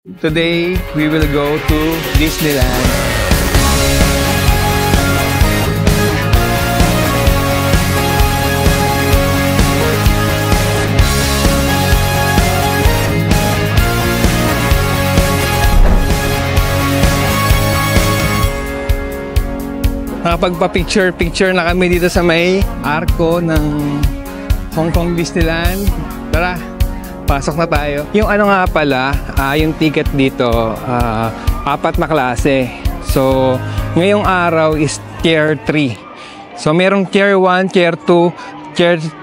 Today, we will go to Disneyland. Nakapagpa-picture na kami dito sa may arko ng Hong Kong Disneyland. Tara, pasok na tayo. Yung ano nga pala, yung ticket dito, 4 na klase. So, ngayong araw is Tier 3. So, merong Tier 1, Tier 2,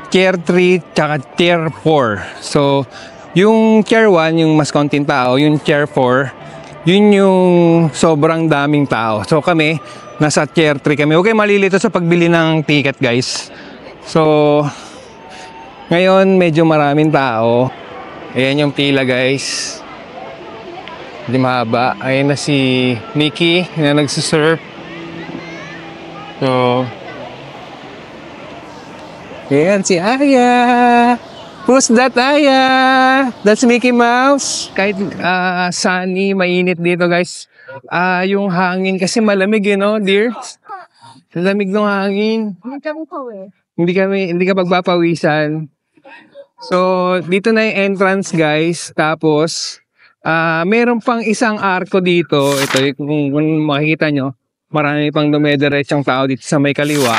Tier 3, tsaka Tier 4. So, yung Tier 1, yung mas konting tao, yung Tier 4, yun yung sobrang daming tao. So, kami, nasa Tier 3 kami. Okay, malilito sa pagbili ng ticket, guys. So, ngayon, medyo maraming tao. Ayan yung pila, guys. Hindi mahaba. Ayan na si Mickey na nagsisurf. So, ayan si Aya. Who's that, Aya? That's Mickey Mouse. Kahit sunny, mainit dito, guys. Yung hangin kasi malamig, you know, dear. Lamig ng hangin. Hindi ka pagpapawisan. So, dito na yung entrance, guys. Tapos, meron pang isang arko dito. Ito, kung makikita nyo, marami pang dumediretsyong tao dito sa may kaliwa.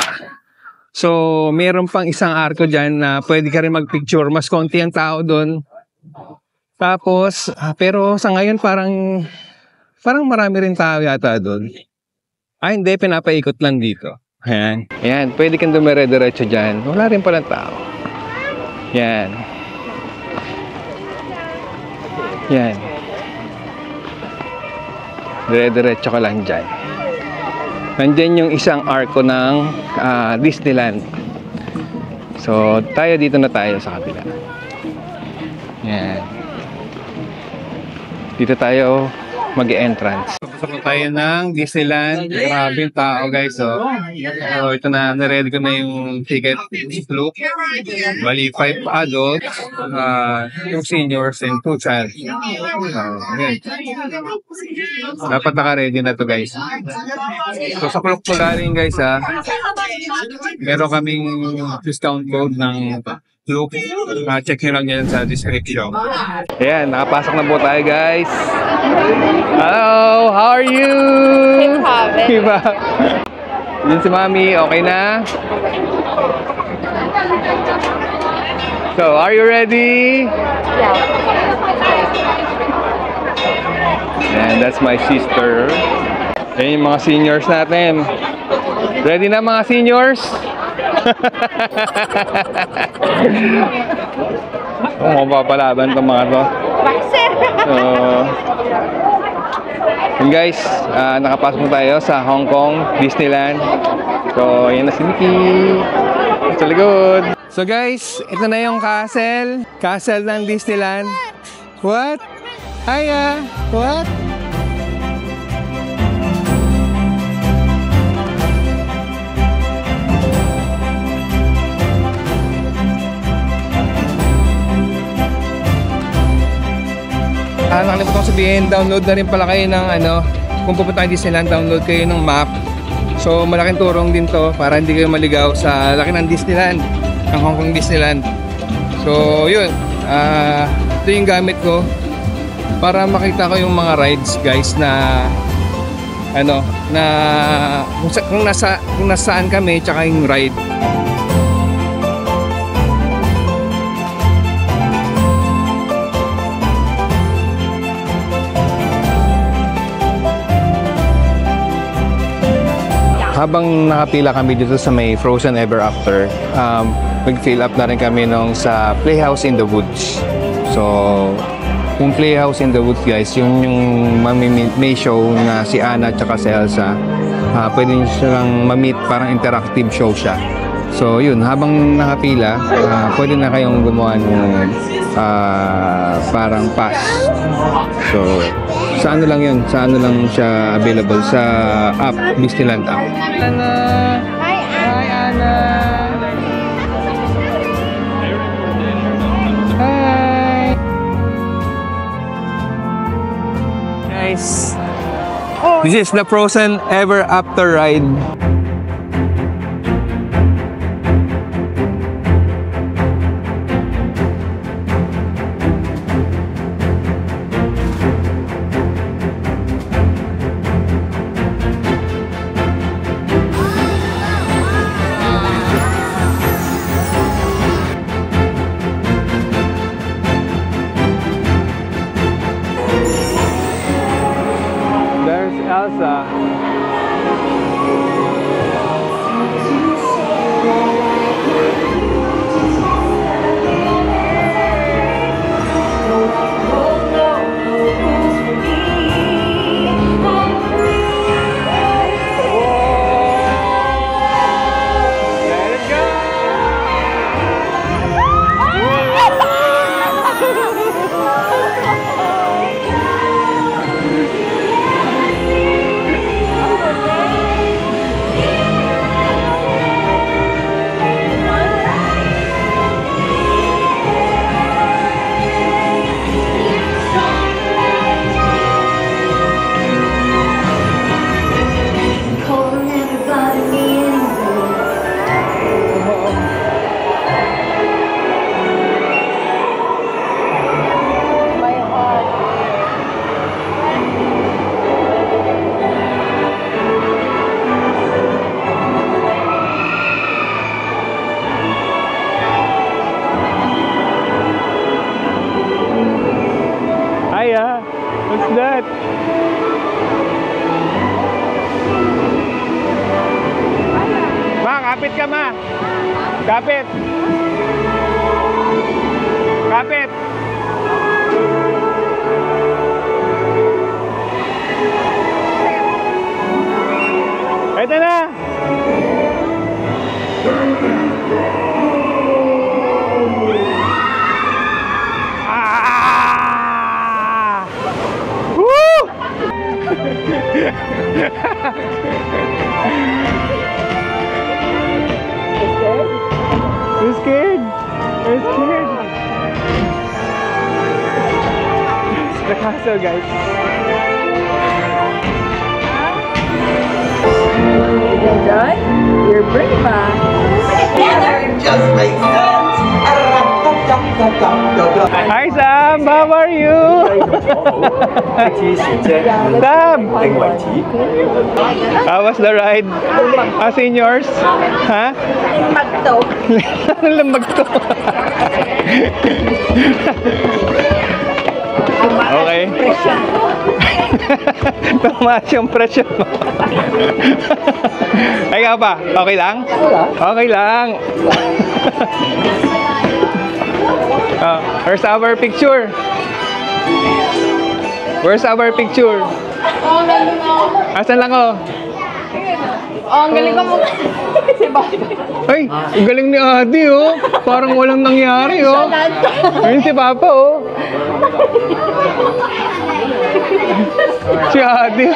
So, meron pang isang arko dyan na pwede ka rin magpicture. Mas konti ang tao doon. Tapos, pero sa ngayon parang marami rin tao yata doon. Hindi, pinapaikot lang dito. Ayan. Ayan, pwede kang dumire-diretso dyan. Wala rin palang tao. Yan. Yan. Dire-diretso ka lang dyan. Nandyan yung isang arko ng Disneyland. So, dito na tayo sa kabila. Yan. Dito tayo mag-entrance. Pasok na tayo ng Disneyland. Grabe yung tao, guys. So, ito na, naready ko na yung ticket look. Bali, 5 adults, yung seniors, and 2 child. Dapat naka-ready na to, guys. So, sa Klook rin, guys, meron kaming discount code ng Klook. Check nyo lang yan sa description. Ayan, nakapasok na po tayo, guys. Hello, how are you? Diba? Yun si Mami, okay na? So, are you ready? Yeah. And that's my sister. Ayan yung mga seniors natin. Ready na mga seniors? Mapapalaban itong mga to. So, yun guys, nakapasok na tayo sa Hong Kong Disneyland. So, ayan na si Mickey sa likod. So guys, ito na yung castle ng Disneyland. What? Hiya! What? Nakalimutan ko sabihin, download na rin pala kayo ng kung pupunta kayo Disneyland, download kayo ng map. So malaking turong din to para hindi kayo maligaw sa laki ng Disneyland, ng Hong Kong Disneyland. So yun, ito yung gamit ko para makita ko yung mga rides, guys, na kung nasaan kami, tsaka yung ride. Habang nakapila kami dito sa may Frozen Ever After, nag-fill up na rin kami sa Playhouse in the Woods. So, yung Playhouse in the Woods, guys, yung may show na si Anna at si Elsa. Pwede nyo silang ma-meet, parang interactive show siya. So, yun, habang nakapila, pwede na kayong gumawa ng parang pass. So, sa ano lang yun? Sa ano lang siya available? Sa app, Disneyland app. Anna! Hi, Anna! Hi! guys. This is the Frozen Ever After ride. Elsa. What's that? Ma, kapit ka, ma. Kapit. Kapit. Ito na. You're scared? You're scared? It's the castle, guys. You enjoy? You're brave, huh? Together just makes sense. Hi, Sam. How are you? Sam. How was the ride? As in yours? Huh? Magto. Lambag to. Okay. Tumaas yung presyo mo. Ay nga pa, okay lang? Okay lang. Where's our picture? Where's our picture? Asan lang oh? Oh, ang galing ko mo. Ay, ang galing ni Ate oh. Parang walang nangyari oh. Ayun si Papa oh. Si Ate.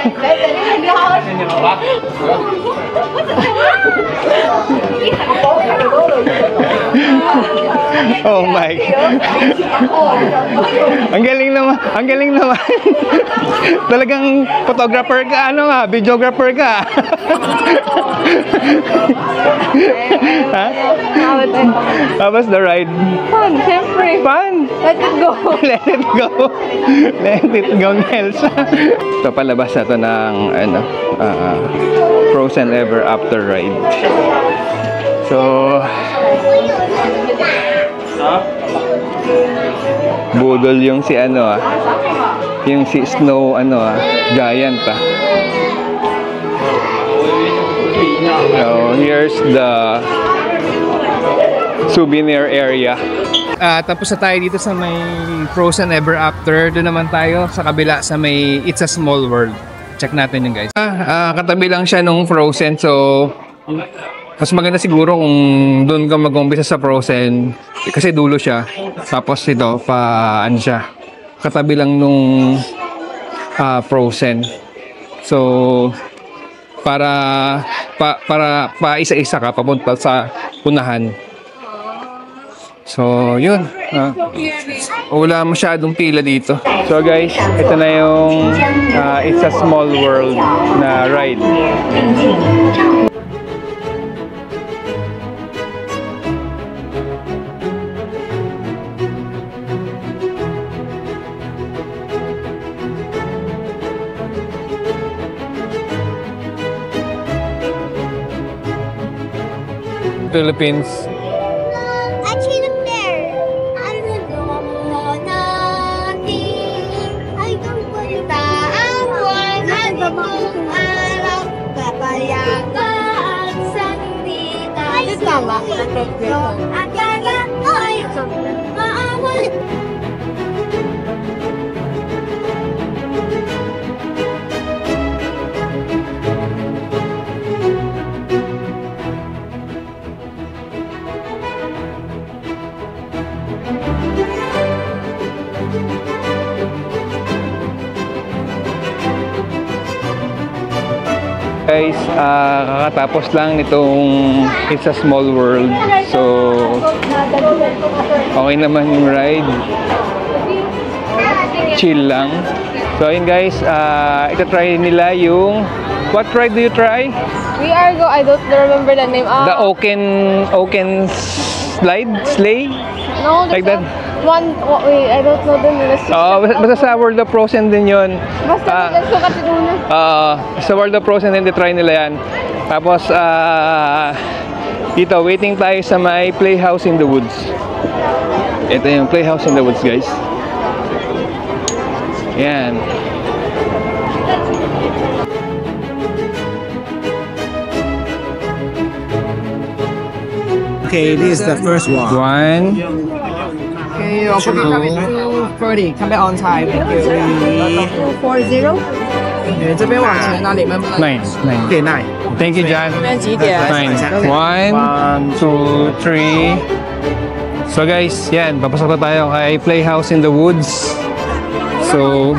Oh my God. Ang galing naman. Ang galing naman. Talagang photographer ka, ano nga, videographer ka. Ha? How was the ride? Fun, siyempre. Fun. Let it go. Let it go. Let it go, Elsa. Ito, palabas na ito ng ano, Frozen Ever After ride. So, budol yung si ano yung si Snow giant So, here's the souvenir area. Tapos na tayo dito sa may Frozen Ever After. Doon naman tayo sa kabila sa may It's a Small World. Check natin yun, guys. Katabi lang siya nung Frozen. So, mas maganda siguro kung doon ka mag-umpisa sa Frozen. Kasi dulo siya. Tapos ito, ano siya. Katabi lang nung Frozen. So, para isa-isa ka papunta sa unahan. So, yun. Wala masyadong pila dito. So guys, ito na yung It's a Small World na ride. Philippines. I see them there. I don't know nothing. I don't want taawon. At itong araw, kapayagan sa hindi tayo. Tama. Akala ay maawan. Guys, kakatapos lang nitong It's a Small World. So, okay naman yung ride. Chill lang. So, ayun guys, ita-try nila yung... What ride do you try? We are go. I don't remember the name. The Oaken slide? Sleigh? No, Like that? One. Wait, I don't know the name. Basta sa World of Frozen din yun. Basta nila sukat ito na. Sa World of Frozen din, try nila yan. Tapos, dito, waiting tayo sa may Playhouse in the Woods. Ito yung Playhouse in the Woods, guys. Yan. Okay, this is the first one. One. Okay, 2:30, come back on time. Thank you. 240. 这边往前哪里慢慢来。 Nine. Okay, 9. Thank you, John. 这边几点？ Nine. One, two, three. So guys, yan. Papasok na tayo kay Playhouse in the Woods. So,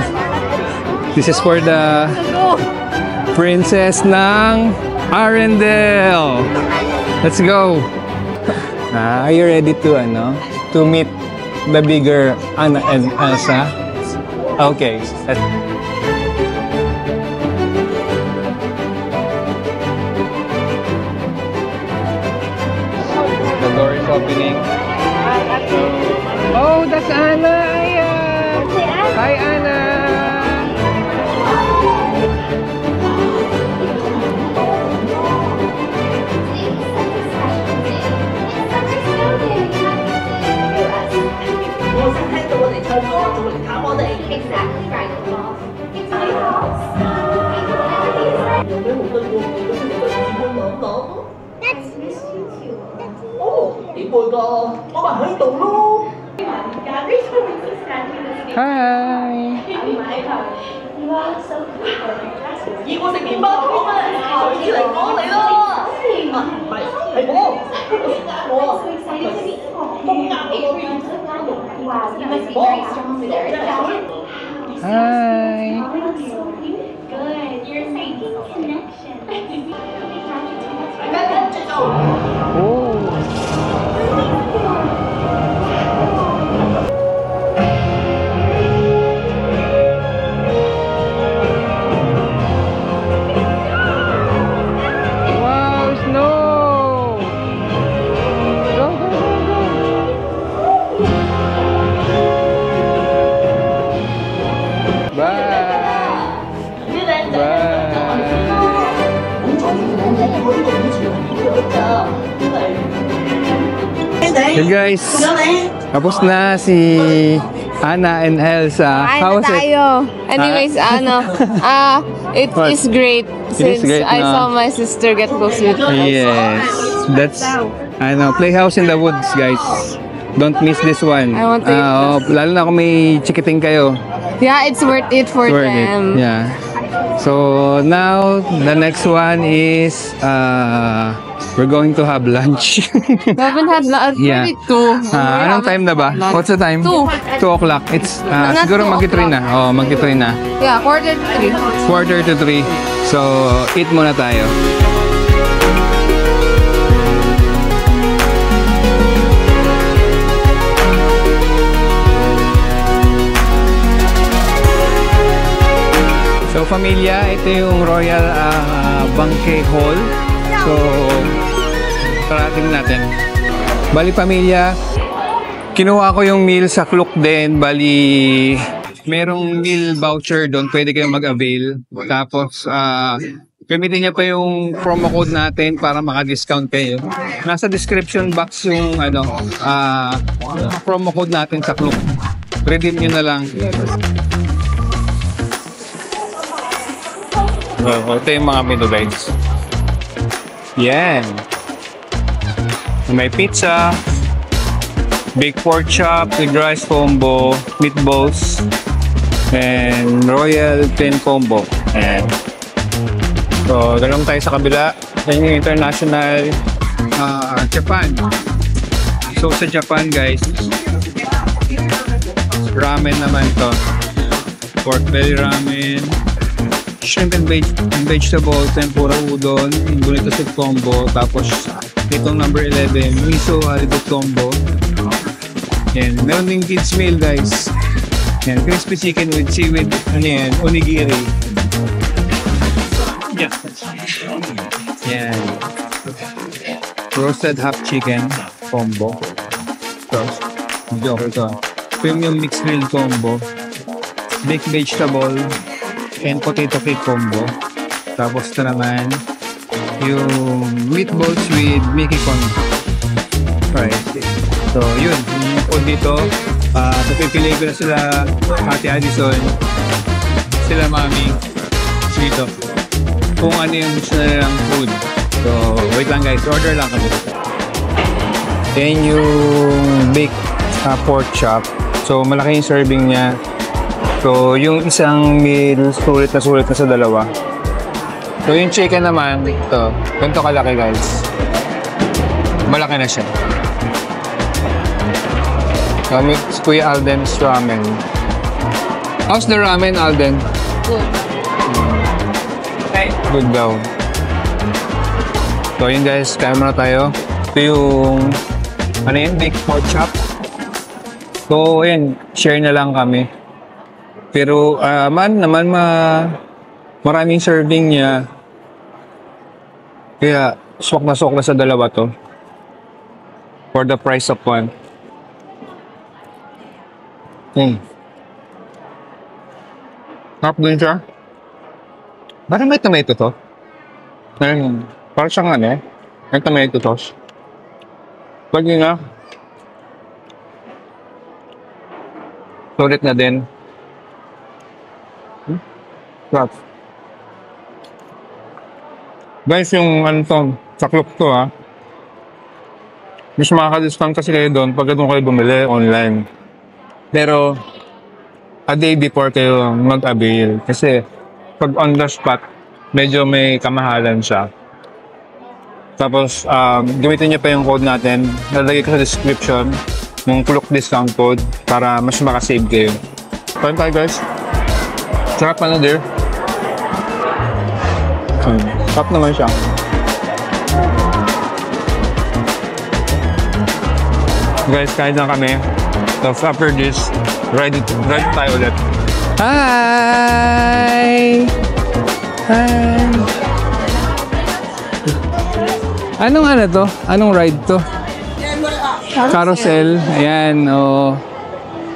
this is for the princess ng Arendelle. Let's go. Are you ready to meet the bigger Anna and Elsa? Okay. The door is opening. Oh, that's Anna. Hi, Anna. Exactly right, boss. It's my house. That's cute. Hi. You are so cute. 以我食麵包湯啊，隨之嚟講你咯。唔係，係我。我 So excited to meet you. Wow, you must be very strong with her. Hi. Good. You're making connection. 跟住就。 Oh. Wow, snow. Go, go, go, go. Bye. Hey guys, tapos na si Anna and Elsa. How was it? Anyways, it What? is great is since great, I no? saw my sister get close with her. Yes, that's Playhouse in the Woods, guys. Don't miss this one. I want to lalo na kung may chikiting kayo. Yeah, it's worth it for Worth them. it. Yeah. So now the next one is we're going to have lunch. We haven't had lunch. Yeah. Maybe 2. Anong time na ba? What's the time? 2. 2 o'clock. It's Not siguro 2 mag-3 na. Oh, mag-3 na. Yeah, 2:45. 2:45. So, eat muna tayo. So pamilya, ito yung Royal Banquet Hall. So tarating natin. Bali pamilya, kinuha ko yung meal sa Klook din. Bali merong meal voucher doon, pwede kayong mag-avail. Tapos gamitin niya pa yung promo code natin para maka-discount kayo. Nasa description box yung promo code natin sa Klook. Redeem nyo na lang. Ito yung mga menu guys. Yan. May pizza, big pork chop with rice combo, meatballs, and royal tin combo. And so, dalawang tayo sa kabila. Yan yung international Japan. So, sa Japan guys, ramen naman to. Pork belly ramen, shrimp and vegetable, tempura udon, bonito soup combo, tapos itong number 11, miso halibut combo. Yan, meron din kids meal guys. Yan, crispy chicken with seaweed, onigiri. Yan. Roasted half chicken combo. Tapos, joke ito. Premium mixed meal combo. Baked vegetable and potato cake combo. Tapos ito naman yung meatballs with Mickey combo. Right. So yun, yung food dito, napipili ko na sila Ate Addison, sila Mami dito kung ano yung gusto nilang food. So wait lang guys, order lang kami. Then yung baked pork chop. So malaki yung serving niya. So, yung isang meal, sulit na sa dalawa. So, yung chicken naman, ito. Ganito kalaki, guys. Malaki na siya. So, mix Kuya Alden's ramen. How's the ramen, Alden? Good. Good daw. So, yun guys. Kaya muna tayo. Ito yung, ano yun? Baked pork chop. So, yun. Share na lang kami. Pero maraming serving niya. Kaya swak na sa dalawa to. For the price of one. Sarap din siya. Parang may tomato to. Parang siyang may tomato sauce. Pwede nga. Sulit na din. Guys, yung sa Klook to mas makaka-discount kasi kayo doon pag doon kayo bumili online. Pero a day before kayo mag-avail kasi pag on the spot medyo may kamahalan siya. Tapos gamitin niyo pa yung code natin, lalagay ko sa description yung Klook discount code para mas makasave kayo. Kain tayo guys. Sarap dear. Sarap naman siya. Guys, kain na kami. Tapos after this, ride tayo ulit. Hi! Hi! Anong to? Anong ride to? Carousel. Ayan,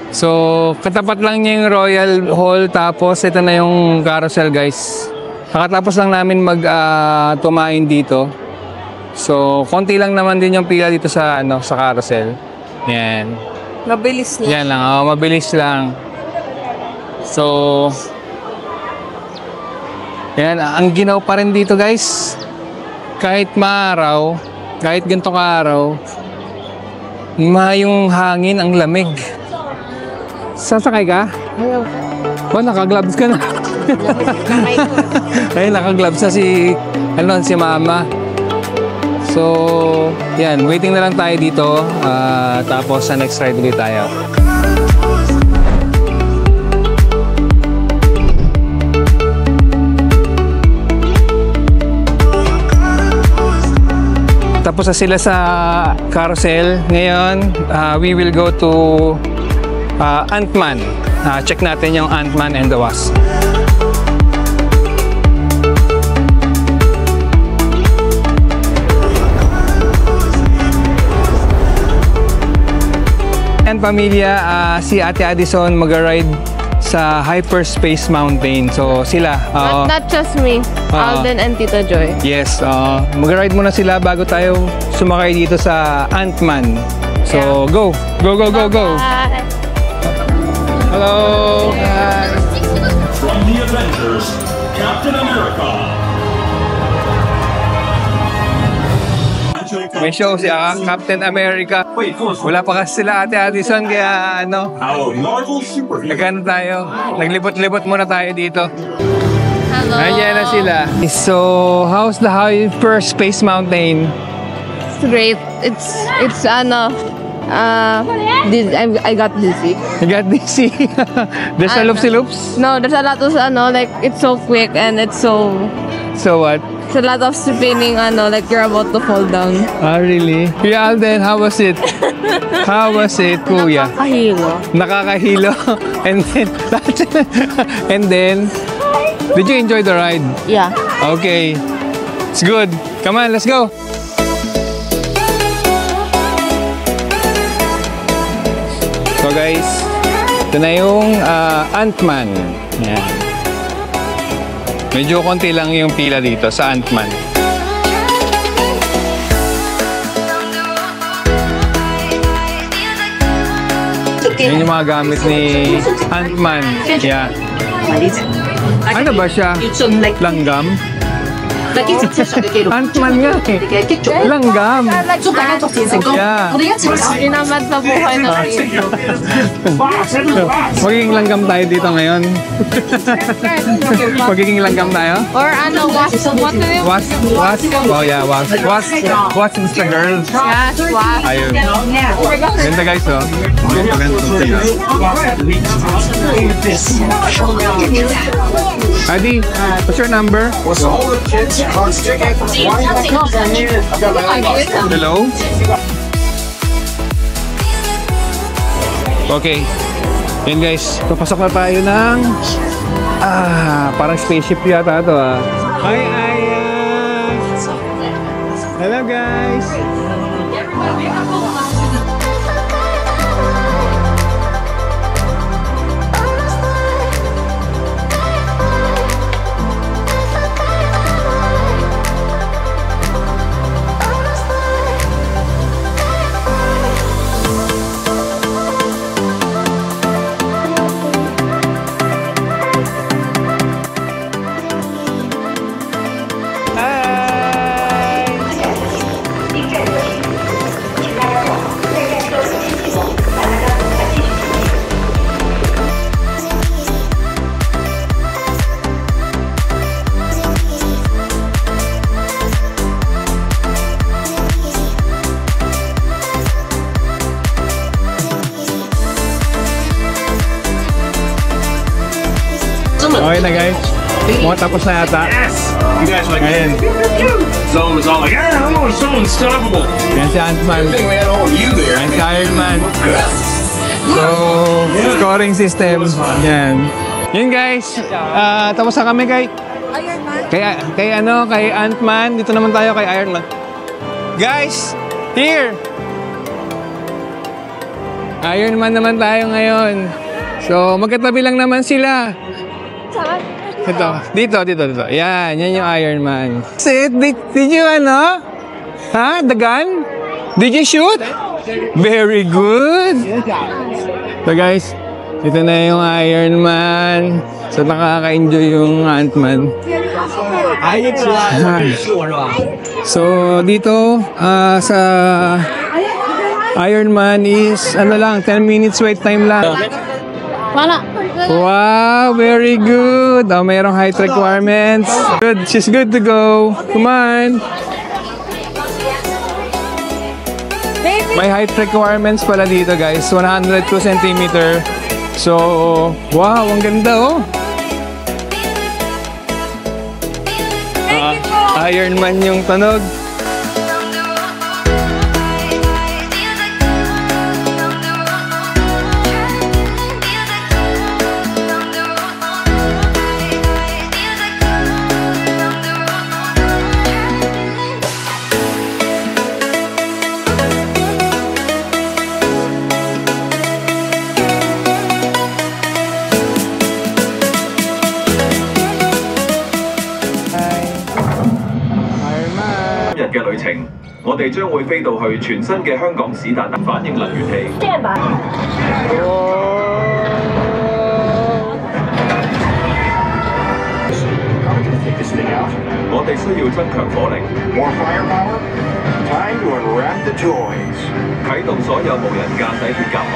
So, katapat lang niya yung Royal Hall, tapos ito na yung carousel guys. Kakatapos lang namin tumain dito. So, konti lang naman din yung pila dito sa carousel. Yan. Mabilis lang. Yan lang, mabilis lang. So, yan, ang ginaw pa rin dito guys. Kahit maaraw, kahit ganito ka-araw, yung hangin, ang lamig. Sasakay ka? Ayaw. Naka-gloves ka na. Ay, naka-gloves na si Mama. So, yan. Waiting na lang tayo dito. Tapos sa next ride ulit tayo. Tapos na sila sa carousel. Ngayon, we will go to Ant-Man. Check natin yung Ant-Man and the Wasp. naman pamilya, si Ate Addison mag-ride sa Hyperspace Mountain. So sila, Not just me. Alden and Tita Joy. yes, mag-ride muna sila bago tayo sumakay dito sa Ant-Man. So go! Go, go, go, go! Bye. Hello! From the Avengers, Captain America. May show si Captain America. Wala pa kasi sila Ate Addison, kaya Our Marvel superhero. nagano tayo. Naglibot-libot muna tayo dito. Hello. Ayan na sila. So, how's the Hyperspace Mountain? It's great. It's I got dizzy. You got dizzy? There's a loops-loops? No, there's a lot of like it's so quick and it's so So what? it's a lot of spinning like you're about to fall down. Ah, really? Kuya Alden, how was it? How was it, Kuya? Nakakahilo. Nakakahilo. And then, did you enjoy the ride? Yeah. Okay. It's good. Come on, let's go. So guys, ito na yung Ant-Man. Yan. Medyo konti lang yung pila dito sa Ant-Man. Yan yung mga gamit ni Ant-Man. Yeah. Ano ba siya? Langgam? Ant-Man nga eh. Langgam. Yeah. Dinamad sa buhay ng Rito. Magiging langgam tayo dito ngayon. Magiging langgam tayo? Or wasp. What do you Wasp? Wasp? Oh yeah, wasp. Wasp is the girl. Yes, wasp. Ayun. Ganda guys, oh. Adi, what's your number? Hello? Okay. Yan guys, papasok na tayo ng parang spaceship yata ito ah. Hi Aya! Hello guys! Okay na guys. Mga tapos na yata. You guys like Ayan. So it was all like, I'm so unstoppable. Yan si Ant-Man. You there? Yan si Iron Man. So, scoring system. Yan. Yan guys. Tapos na kami kay kay Ant-Man. Dito naman tayo kay Iron Man. Guys, here. Iron Man naman tayo ngayon. So, magkatabi lang naman sila. Ito. Dito. Yan yung Iron Man. Did you Ha? The gun? Did you shoot? Very good. So guys, ito na yung Iron Man. So nakaka-enjoy yung Ant-Man. So dito sa Iron Man is 10 minutes wait time lang. Wow, very good. Oh, mayroong height requirements. Good, she's good to go. Come on. May height requirements pala dito, guys. 102 cm. So, wow, ang ganda, oh. Iron Man yung tunog. 程，我哋將會飛到去全新嘅香港史達德反應能源器。我哋需要增強火力。More firepower? Time to unwrap the toys. 啟動所有無人駕駛鐵甲號。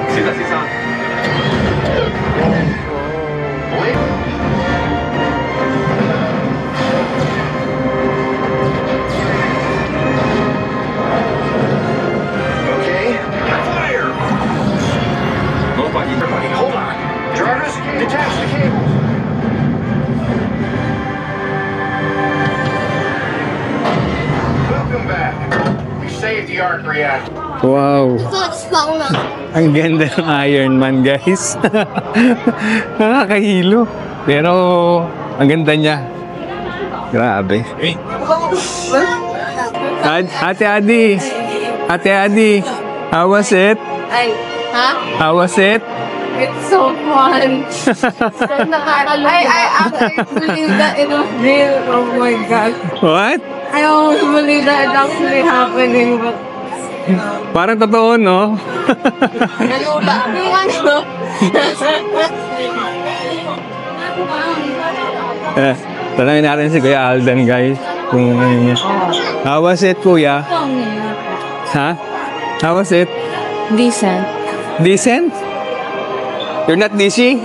史特先生。Okay. Fire! 我發現 Hold on. Jarvis, detach the cables. Welcome back. We saved the arc reactor. Wow. Ang ganda ng Iron Man, guys. Nakakahilo. Pero, ang ganda niya. Grabe. Ate Adi. Ate Adi. How was it? How was it? It's so fun. I actually believe that it was real. Oh my god. What? I almost believe that it's actually happening, but Parang totoo, no? yung ano. Tanangin natin si Kuya Alden, guys. Kung ano niya. How was it, Kuya? Ha? How was it? Decent. Decent? You're not dishing?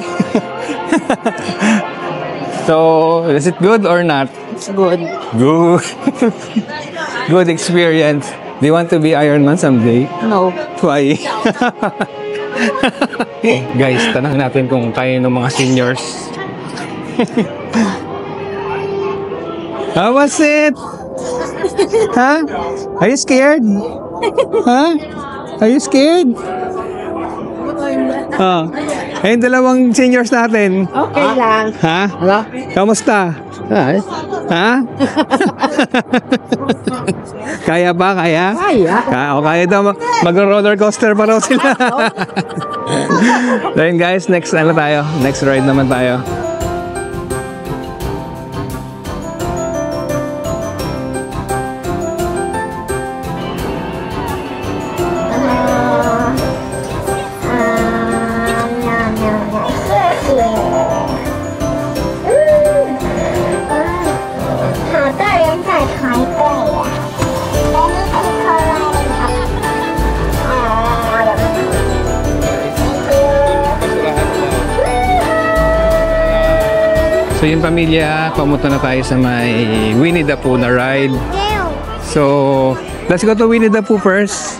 So, is it good or not? It's good. Good. Good experience. Do you want to be Iron Man someday? No. Why? Guys, tanong natin kung kaya ng mga seniors. How was it? Huh? Are you scared? Huh? Are you scared? Ayun, dalawang seniors natin. Okay lang. Ha? Kamusta? Ha? Kaya ba? Kaya? Kaya daw. Mag-roller coaster pa raw sila. Then guys, next ano tayo? Next ride naman tayo. So yung pamilya, pamunta na tayo sa may Winnie the Pooh na ride. So, let's go to Winnie the Pooh first.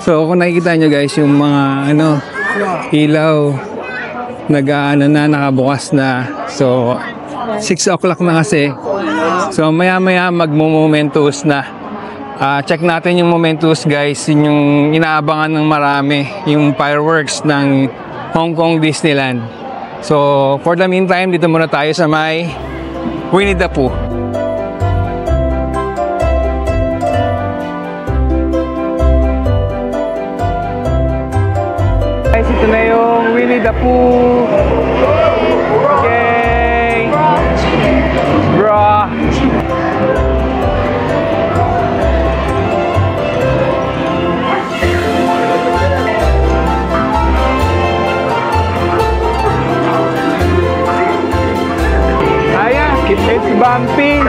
So, kung nakikita nyo guys, yung mga ilaw, nakabukas na. So, 6 o'clock na kasi. So, maya-maya magmo-Momentos na. Check natin yung Momentos guys, yung inaabangan ng marami, yung fireworks ng Hong Kong Disneyland. So, for the meantime, dito muna tayo sa may Winnie the Pooh. Guys, ito na yung Winnie the Pooh. Okay. Bro. It's bumpy.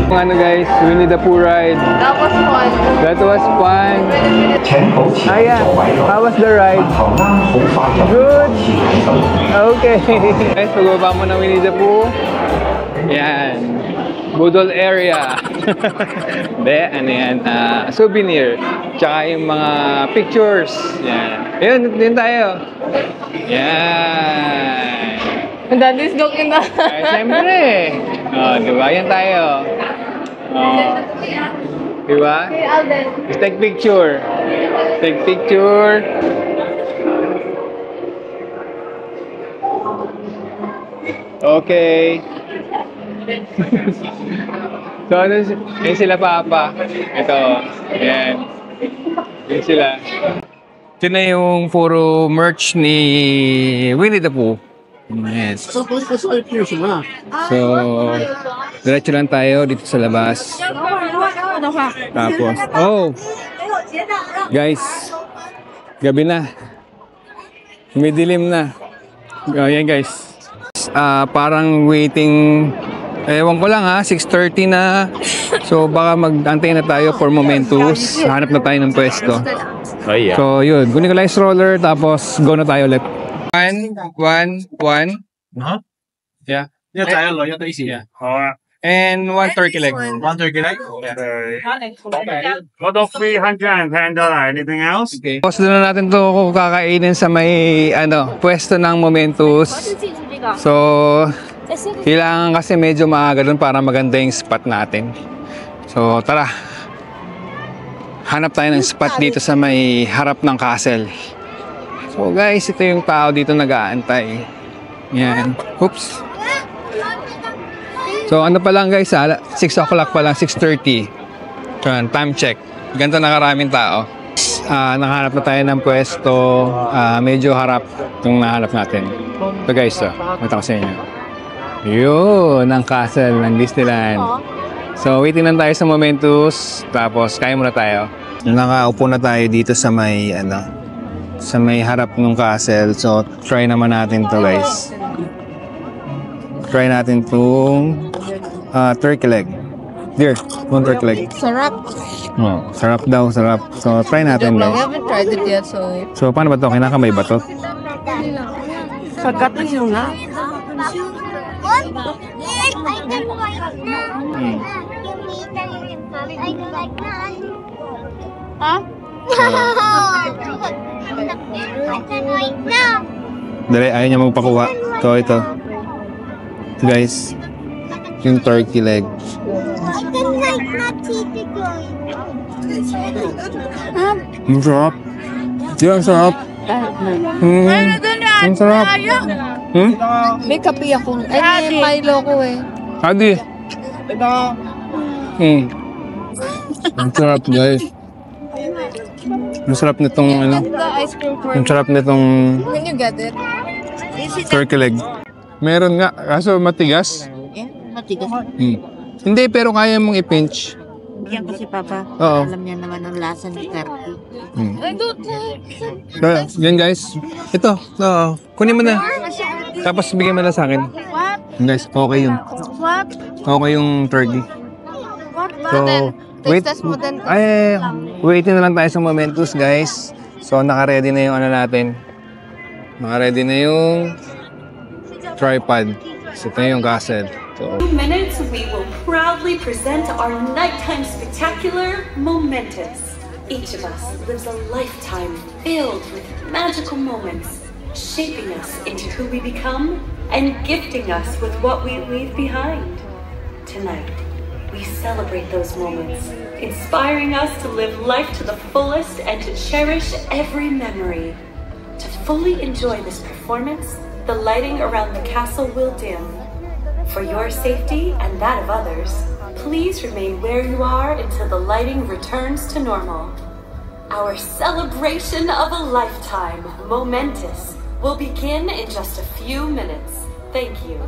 Ano guys, Winnie the Pooh ride. That was fun. That was fun. Yeah. How was the ride? Good. Okay. Guys, pagbaba mo ng Winnie the Pooh. Yan. Budol area. Hindi, ano yan, souvenir. Tsaka yung mga pictures. Yan. Ayun, din tayo. Yan. Daddy's joking na. Ay, siyempre. Diba? Yan tayo. Diba? Let's take picture. Take picture. Okay. So, ano, yun sila papa. Ito. Ayan. Yun sila. Ito na yung puro merch ni Winnie the Pooh. Yes. So, diretso lang tayo dito sa labas. Tapos, guys, gabi na. Umidilim na. Ayan guys. Parang waiting, ewan ko lang 6:30 na. So baka mag-antay na tayo for Momentus. Hanap na tayo ng pwesto. So yun, kunin ko lang yung stroller tapos go na tayo ulit. 1, 1, 1. Yeah. And 1 turkey leg. 1 turkey leg? What of $310? Anything else? Okay. Tapos doon na natin to kakainin sa may pwesto ng Momentus. So, kailangan kasi medyo maaga doon para maganda yung spot natin. So, tara. Hanap tayo ng spot dito sa may harap ng castle. So, guys, ito yung tao dito nag-aantay. Yan. Oops. So, ano pa lang guys, 6 o'clock pa lang, 6:30. Time check. Ganito na karaming tao. Nakahanap na tayo ng pwesto. Medyo harap itong nahanap natin. So guys, mata ko sa inyo. Yun, ang castle ng Disneyland. So, waiting lang tayo sa Momentus. Tapos, kaya muna tayo. Nakaupo na tayo dito sa may, sa may harap ng castle. So, try naman natin to guys. Try natin itong turkey leg. Dear, one turkey leg. Sarap. Sarap daw, sarap. So, try natin I guys. haven't tried it yet, so... So, paano ba ito? Kinakamay ba ito? Pagkatan yun na. Dali, ayaw niya magpakuha. So, ito. Guys, yung turkey leg. Ang sarap. Di ang sarap. Ang sarap. May kape ako. Ay, may Milo ko eh. Adi. Ang sarap guys. Ang sarap nitong The ice cream for ang sarap nitong Can you get it? turkey leg. Meron nga, kaso matigas. Matigas. Hindi, pero kaya mong i-pinch. Bigyan ko si Papa. Oo. Alam niya naman ang lasa ni turkey. I don't like... Yan guys. Ito. Kunin mo na. Tapos bigyan mo na sa akin. What? Guys, okay yun. What? Okay yung turkey. What? So, wait. Taste test mo din. Waitin na lang tayo sa Momentus guys. So, naka-ready na yung natin. Naka-ready na yung tripod. So, ito yung castle. So, 2 minutes, we will proudly present our nighttime spectacular, Momentus. Each of us lives a lifetime filled with magical moments, shaping us into who we become and gifting us with what we leave behind. Tonight, we celebrate those moments, inspiring us to live life to the fullest and to cherish every memory. To fully enjoy this performance, the lighting around the castle will dim. For your safety and that of others, please remain where you are until the lighting returns to normal. Our celebration of a lifetime, Momentus, will begin in just a few minutes. Thank you.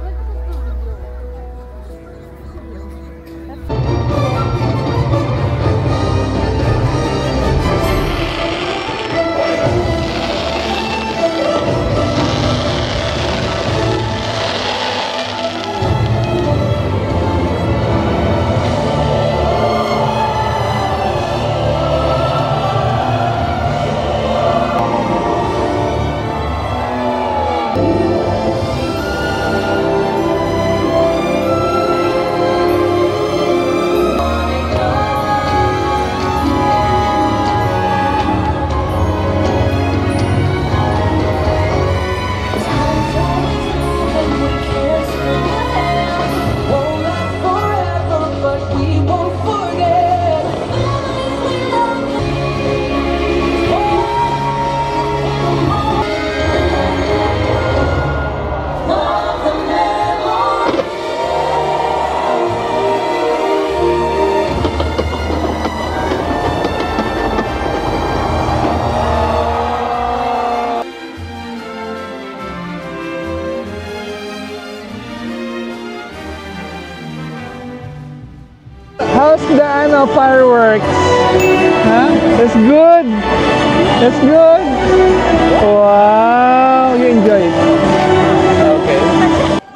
How's the fireworks? Huh? That's good. That's good. Wow, you enjoy it. Okay.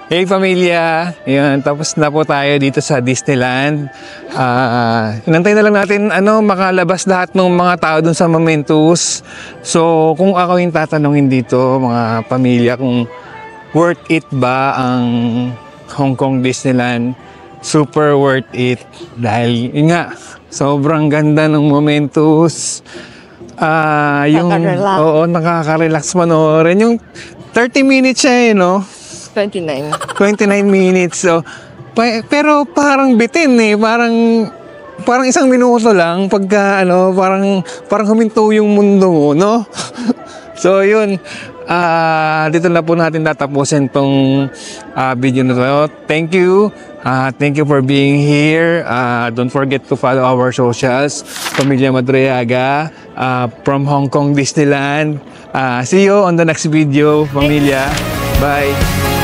Hey pamilya, yun, tapos na po tayo dito sa Disneyland. Hinantay na lang natin makalabas lahat ng mga tao dun sa Momentos. So kung ako yung tatanungin dito mga pamilya, kung worth it ba ang Hong Kong Disneyland, super worth it. Dahil yun nga, sobrang ganda ng Momentos. Nakaka-relax manoorin. Yung 30 minutes siya 29. 29 minutes. So, pero parang bitin parang isang minuto lang pagka parang huminto yung mundo mo, no? So, yun. Dito na po natin tatapusin tong video na to. Thank you. Thank you for being here. Don't forget to follow our socials. Pamilya Madriaga from Hong Kong Disneyland. See you on the next video, pamilya. Bye.